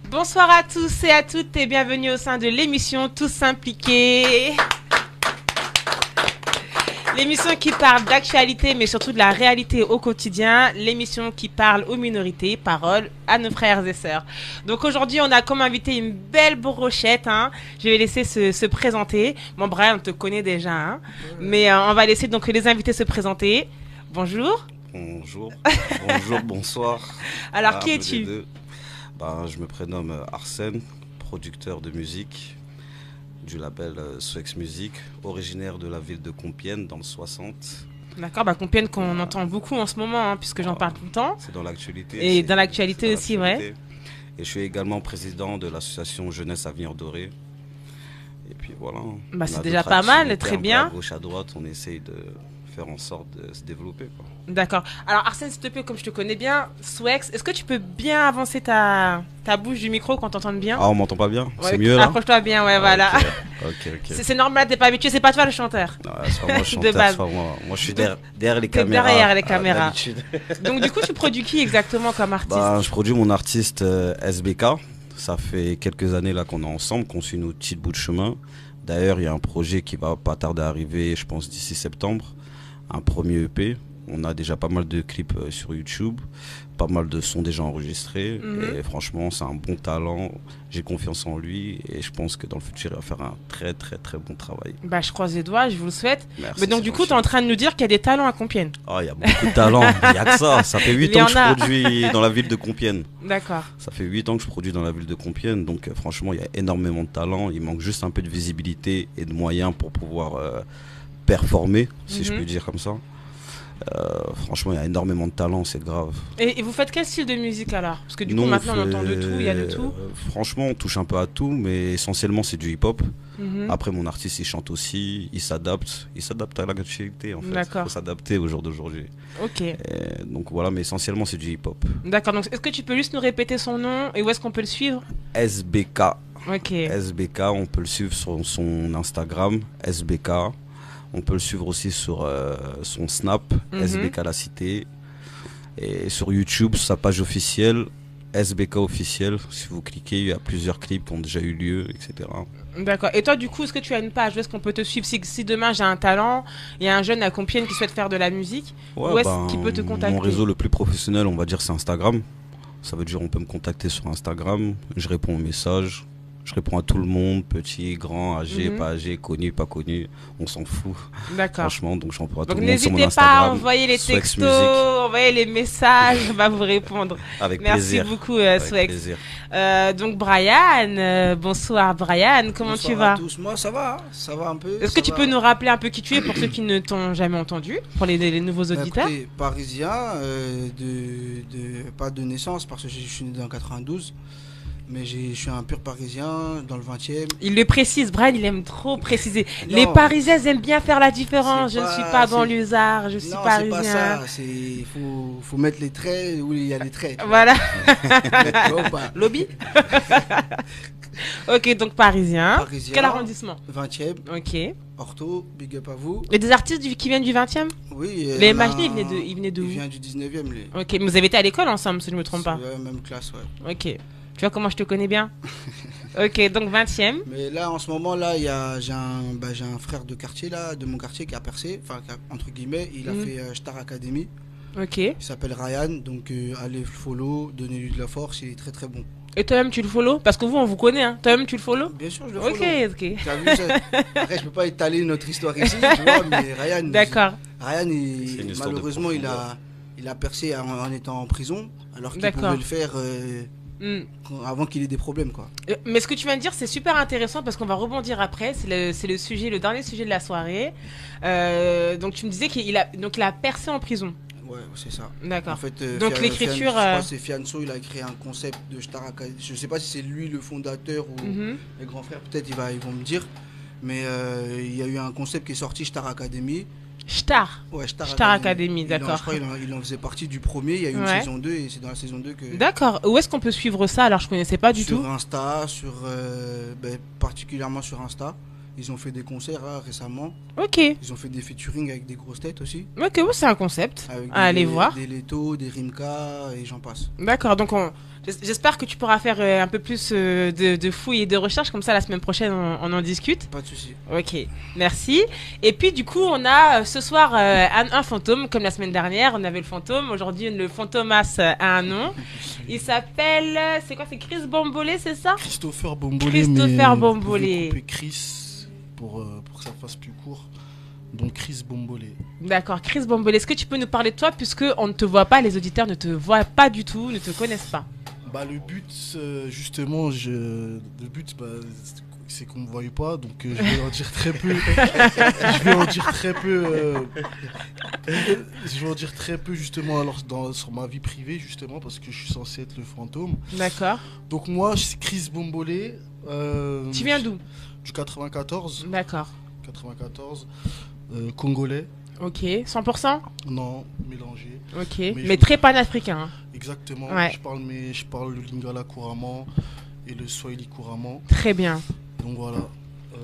Bonsoir à tous et à toutes et bienvenue au sein de l'émission Tous Impliqués. L'émission qui parle d'actualité mais surtout de la réalité au quotidien. L'émission qui parle aux minorités, parole à nos frères et sœurs. Donc aujourd'hui on a comme invité une belle brochette. Je vais laisser se présenter. Bon Brian, on te connaît déjà. Mais on va laisser donc les invités se présenter. Bonjour. Bonjour. Bonjour, bonsoir. Alors qui es-tu? Je me prénomme Arsène, producteur de musique du label Swex Music, originaire de la ville de Compiègne dans le 60. D'accord, Compiègne qu'on entend beaucoup en ce moment, puisque j'en parle tout le temps. C'est dans l'actualité. Et dans l'actualité aussi, ouais. Et je suis également président de l'association Jeunesse Avenir Doré. Et puis voilà. C'est déjà pas mal, très bien. À gauche, à droite, on essaye de faire en sorte de se développer, quoi. D'accord. Alors Arsène, s'il te plaît, comme je te connais bien, Swex, est-ce que tu peux bien avancer ta bouche du micro qu'on t'entende bien? Ah, on m'entend pas bien? Ouais, c'est mieux là? Approche-toi bien, ouais, voilà. Ok. C'est normal, t'es pas habitué, c'est pas toi le chanteur. Non, c'est pas moi le chanteur, de base. C'est pas moi. Moi je suis derrière les caméras. Derrière les caméras. Donc du coup, tu produis qui exactement comme artiste? Je produis mon artiste SBK. Ça fait quelques années là qu'on est ensemble, qu'on suit nos petits bouts de chemin. D'ailleurs, il y a un projet qui va pas tarder à arriver, je pense d'ici septembre. Un premier EP. On a déjà pas mal de clips sur YouTube, pas mal de sons déjà enregistrés. Et franchement, c'est un bon talent. J'ai confiance en lui et je pense que dans le futur, il va faire un très bon travail. Je croise les doigts, je vous le souhaite. Merci, mais donc du coup, tu es en train de nous dire qu'il y a des talents à Compiègne? Oh, il y a beaucoup de talents. Il n'y a que ça. Ça fait 8 ans que je produis dans la ville de Compiègne. D'accord. Ça fait 8 ans que je produis dans la ville de Compiègne. Donc franchement, il y a énormément de talents. Il manque juste un peu de visibilité et de moyens pour pouvoir performer, si je peux dire comme ça. Franchement, il y a énormément de talent, c'est grave. Et vous faites quel style de musique alors? Parce que du coup, maintenant on entend de tout, il y a de tout. Franchement, on touche un peu à tout, mais essentiellement c'est du hip-hop. Après, mon artiste, il chante aussi, il s'adapte à l'actualité en fait. Il faut s'adapter au jour d'aujourd'hui. Ok. Donc voilà, mais essentiellement c'est du hip-hop. D'accord, donc est-ce que tu peux juste nous répéter son nom et où est-ce qu'on peut le suivre? SBK. Ok. SBK, on peut le suivre sur son Instagram, SBK. On peut le suivre aussi sur son Snap, SBK La Cité. Et sur YouTube, sa page officielle, SBK officiel. Si vous cliquez, il y a plusieurs clips qui ont déjà eu lieu, etc. D'accord. Et toi, du coup, est-ce que tu as une page? Où est-ce qu'on peut te suivre si demain j'ai un talent, il y a un jeune à Compiègne qui souhaite faire de la musique, où est-ce qu'il peut te contacter? Mon réseau le plus professionnel, on va dire, c'est Instagram. Ça veut dire on peut me contacter sur Instagram. Je réponds aux messages. Je réponds à tout le monde, petit, grand, âgé, pas âgé, connu, pas connu, on s'en fout. D'accord. Franchement, donc j'en prends à tout donc le monde sur mon n'hésitez Instagram. pas à envoyer les textos, envoyer les messages, on va vous répondre. Avec Merci plaisir. beaucoup, Swex. Donc Brian, bonsoir Brian, comment tu vas? Bonsoir à tous, moi ça va un peu. Est-ce que tu peux nous rappeler un peu qui tu es pour ceux qui ne t'ont jamais entendu, pour les nouveaux auditeurs? Écoutez, parisien, pas de naissance parce que je suis né dans 92. Mais je suis un pur parisien dans le 20e. Il le précise, Brian, il aime trop préciser. Non, les Parisiens aiment bien faire la différence. Je ne suis pas banlieusard, je suis parisien. Non, c'est pas ça. Il faut mettre les traits où il y a les traits. Voilà. Lobby. Ok, donc parisien. Quel arrondissement? 20e. Ok. Ortho, big up à vous. Et des artistes qui viennent du 20e? Oui. Les Imaginés, ils venaient d'où? Ils viennent du 19e. Ok, mais vous avez été à l'école ensemble, si je ne me trompe pas. Même classe, ouais. Ok. Tu vois comment je te connais bien? Ok, donc 20e. Mais là, en ce moment, là, j'ai un frère de quartier, là, de mon quartier, qui a percé, enfin, entre guillemets, il a fait Star Academy. Ok. Il s'appelle Ryan, donc allez le follow, donnez-lui de la force, il est très bon. Et toi-même, tu le follow? Parce que vous, on vous connaît, hein. Toi-même, tu le follow? Bien sûr, je le follow. Ok. Tu as vu ça? Après, je peux pas étaler notre histoire ici, tu vois, mais Ryan. D'accord. Ryan, malheureusement, il a percé en étant en prison, alors qu'il pouvait le faire. Avant qu'il ait des problèmes, quoi. Mais ce que tu viens de dire, c'est super intéressant parce qu'on va rebondir après. C'est le dernier sujet de la soirée. Donc tu me disais qu'il a percé en prison. Ouais, c'est ça. D'accord. En fait, donc l'écriture. Je crois que c'est Fianso, il a créé un concept de Star Academy. Je sais pas si c'est lui le fondateur ou les grands frères, peut-être ils vont me dire. Mais il y a eu un concept qui est sorti, Star Academy. Star. Ouais, Star Academy, d'accord. Je crois qu'il en faisait partie du premier. Il y a eu une saison 2 et c'est dans la saison 2 que. D'accord. Où est-ce qu'on peut suivre ça? Alors, je connaissais pas du tout. Sur Insta, particulièrement sur Insta. Ils ont fait des concerts récemment. Ok. Ils ont fait des featuring avec des grosses têtes aussi. Ok, c'est un concept. Aller voir. Des Leto, des Rimka et j'en passe. D'accord. Donc, J'espère que tu pourras faire un peu plus de fouilles et de recherches, comme ça la semaine prochaine on en discute. Pas de souci. Ok, merci. Et puis du coup on a ce soir un fantôme, comme la semaine dernière on avait le fantôme. Aujourd'hui le fantomas a un nom. Il s'appelle, c'est quoi, c'est Chris Bombolé, c'est ça? Christopher Bombolé. Christopher Bombolé. Chris pour que ça fasse plus court. Donc Chris Bombolé. D'accord, Chris Bombolé. Est-ce que tu peux nous parler de toi, puisque on ne te voit pas, les auditeurs ne te voient pas du tout, ne te connaissent pas? Bah le but justement, c'est qu'on me voie pas, donc je vais en dire très peu. Je vais en dire très peu justement alors sur ma vie privée justement parce que je suis censé être le fantôme. D'accord. Donc moi c'est Chris Bombolé. Tu viens d'où? Du 94. D'accord. 94. Congolais. Ok, 100%? Non, mélangé. Ok, mais très panafricain. Hein. Exactement. Ouais. Je parle le lingala couramment et le swahili couramment. Très bien. Donc voilà.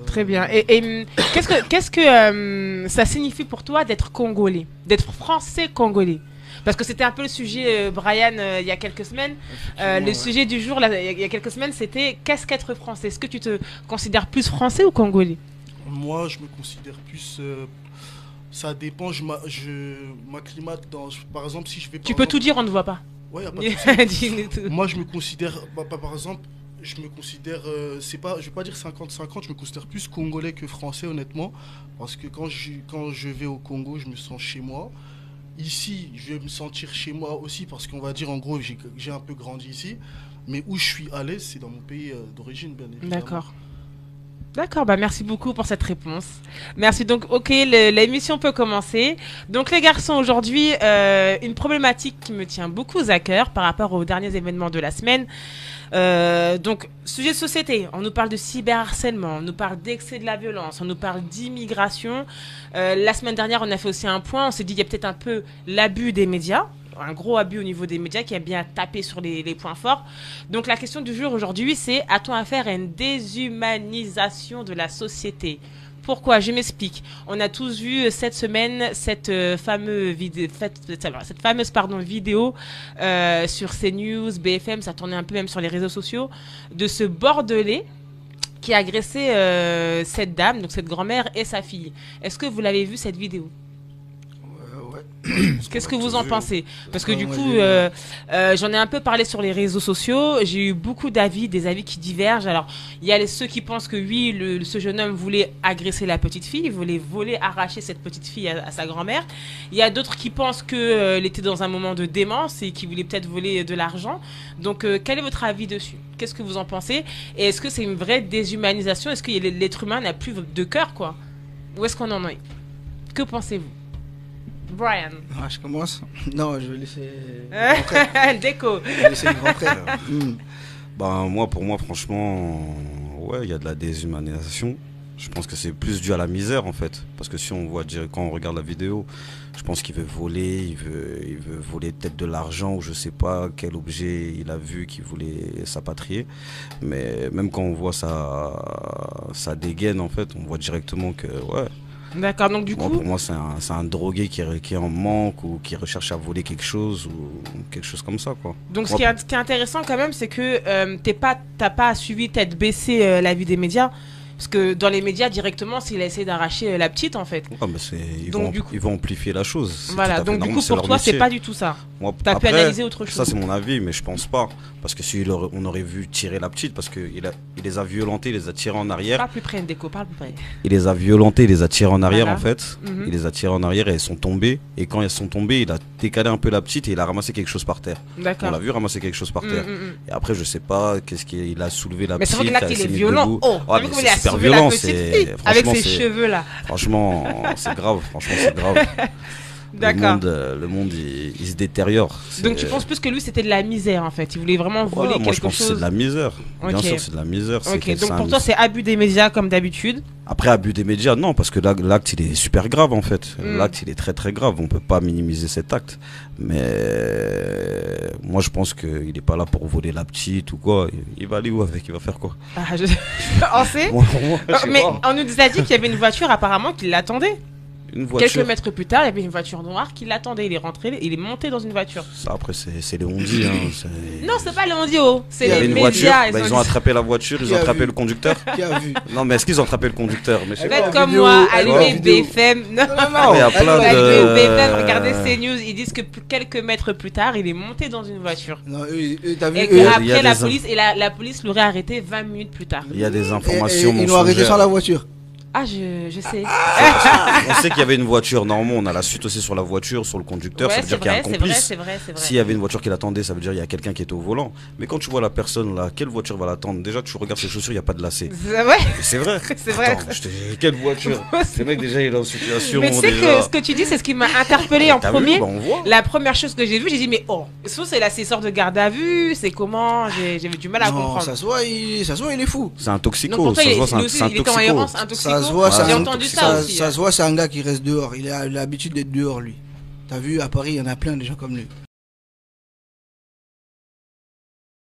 Très bien. Et qu'est-ce que ça signifie pour toi d'être congolais, d'être français congolais? Parce que c'était un peu le sujet, Brian, il y a quelques semaines. Le sujet du jour, là, il y a quelques semaines, c'était qu'est-ce qu'être français? Est-ce que tu te considères plus français ou congolais? Moi, je me considère plus... ça dépend, je m'acclimate dans... Par exemple, si je vais... Tu peux tout dire, on ne voit pas. Ouais, y a pas de souci. Tout. Moi, je me considère... par exemple, je me considère... c'est pas, je vais pas dire 50-50, je me considère plus congolais que français, honnêtement. Parce que quand je vais au Congo, je me sens chez moi. Ici, je vais me sentir chez moi aussi parce qu'on va dire, en gros, j'ai un peu grandi ici. Mais où je suis à l'aise, c'est dans mon pays d'origine, bien évidemment. D'accord. D'accord, bah merci beaucoup pour cette réponse. Merci, donc ok, l'émission peut commencer. Donc les garçons, aujourd'hui, une problématique qui me tient beaucoup à cœur par rapport aux derniers événements de la semaine. Donc, sujet de société, on nous parle de cyberharcèlement, on nous parle d'excès de la violence, on nous parle d'immigration. La semaine dernière, on a fait aussi un point, on s'est dit il y a peut-être un peu l'abus des médias. Un gros abus au niveau des médias qui a bien tapé sur les points forts. Donc la question du jour aujourd'hui, c'est a-t-on affaire à une déshumanisation de la société? Pourquoi? Je m'explique. On a tous vu cette semaine cette fameuse vidéo sur CNews, BFM, ça tournait un peu même sur les réseaux sociaux, de ce Bordelais qui a agressé cette dame, donc cette grand-mère et sa fille. Est-ce que vous l'avez vu cette vidéo? Qu'est-ce que vous en pensez? Parce que du coup, j'en ai un peu parlé sur les réseaux sociaux. J'ai eu beaucoup d'avis, des avis qui divergent. Alors, il y a ceux qui pensent que oui, ce jeune homme voulait agresser la petite fille, il voulait voler, arracher cette petite fille à sa grand-mère. Il y a d'autres qui pensent qu'elle était dans un moment de démence et qu'il voulait peut-être voler de l'argent. Donc, quel est votre avis dessus? Qu'est-ce que vous en pensez? Et est-ce que c'est une vraie déshumanisation? Est-ce que l'être humain n'a plus de cœur, quoi? Où est-ce qu'on en est? Que pensez-vous? Brian. Ah, je commence. Non, je vais laisser. Déco. Je vais laisser le grand frère. Moi, pour moi, franchement, ouais, il y a de la déshumanisation. Je pense que c'est plus dû à la misère, en fait. Parce que si on voit, quand on regarde la vidéo, je pense qu'il veut voler, il veut voler peut-être de l'argent ou je sais pas quel objet il a vu qu'il voulait s'apatrier. Mais même quand on voit sa dégaine, en fait, on voit directement que, ouais. D'accord, donc du coup... Pour moi, c'est un drogué qui est en manque ou qui recherche à voler quelque chose ou quelque chose comme ça, quoi. Donc ce qui est intéressant quand même, c'est que t'as pas suivi tête baissée l'avis des médias. Parce que dans les médias, directement, c'est il a essayé d'arracher la petite, en fait. Ouais, mais ils vont amplifier la chose. Voilà, donc du coup, pour toi, c'est pas du tout ça. T'as pu analyser autre chose. Ça, c'est mon avis, mais je pense pas. Parce que si on aurait vu tirer la petite, parce qu'il les a violentés, il les a tirés en arrière. Parle plus près, Ndeko, parle plus près. Il les a violentés, il les a tirés en arrière, Voilà. en fait. Il les a tirés en arrière et elles sont tombées. Et quand elles sont tombées, il a décalé un peu la petite et il a ramassé quelque chose par terre. D'accord. On l'a vu ramasser quelque chose par terre. Et après, je sais pas qu'est-ce qu'il a soulevé la Mais petite. c'est vrai que là, il est violent. Oh, ouais, mais c'est super violent. Avec ses cheveux là. Franchement, c'est grave. Franchement, c'est grave. D'accord. Le monde il se détériore. Donc tu penses plus que lui c'était de la misère en fait. Il voulait vraiment voler moi, quelque je pense chose. Que c'est de la misère. Bien Ok. sûr, c'est de la misère. Ok, donc pour toi c'est abus des médias comme d'habitude. Après, abus des médias, non, parce que l'acte il est super grave en fait. L'acte il est très très grave. On peut pas minimiser cet acte. Mais moi je pense qu'il est pas là pour voler la petite ou quoi. Il va aller où avec? Il va faire quoi? On sait. Mais on nous a dit qu'il y avait une voiture apparemment qui l'attendait. Une voiture. Quelques mètres plus tard, il y avait une voiture noire qui l'attendait. Il est rentré, il est monté dans une voiture. Ça, après, c'est les ondis. Hein, non, c'est pas les mondiaux, c'est il y avait les une médias. voiture, ils ont attrapé la voiture, ils ont attrapé le conducteur. Qui a vu? Non, mais est-ce qu'ils ont attrapé le conducteur? Mais faites comme moi, allumez BFM. Non, il y a plein de... BFM, regardez CNews, ils disent que quelques mètres plus tard, il est monté dans une voiture. Non, t'as vu, et qu'après, la police l'aurait arrêté 20 minutes plus tard. Il y a des informations. Ils l'ont arrêté sans la voiture. Ah, je sais. On sait qu'il y avait une voiture. Normalement, on a la suite aussi sur la voiture, sur le conducteur. Ouais, ça veut dire qu'il y a un complice. C'est vrai. S'il y avait une voiture qui l'attendait, ça veut dire qu'il y a quelqu'un qui était au volant. Mais quand tu vois la personne là, quelle voiture va l'attendre? Déjà, tu regardes ses chaussures, il n'y a pas de lacets. C'est vrai. C'est vrai. Attends, quelle voiture? Le mec, déjà, il est en situation. Mais tu sais que ce que tu dis, c'est ce qui m'a interpellé en premier. La première chose que j'ai vue, j'ai dit, mais soit c'est l'assesseur de garde à vue, c'est comment? J'avais du mal à comprendre. Ça se voit, il est fou. C'est un toxico. Ça se voit, c'est un toxico. Ça se voit, j'ai entendu ça aussi. Ça se voit, c'est un gars qui reste dehors. Il a l'habitude d'être dehors, lui. T'as vu, à Paris, il y en a plein des gens comme lui.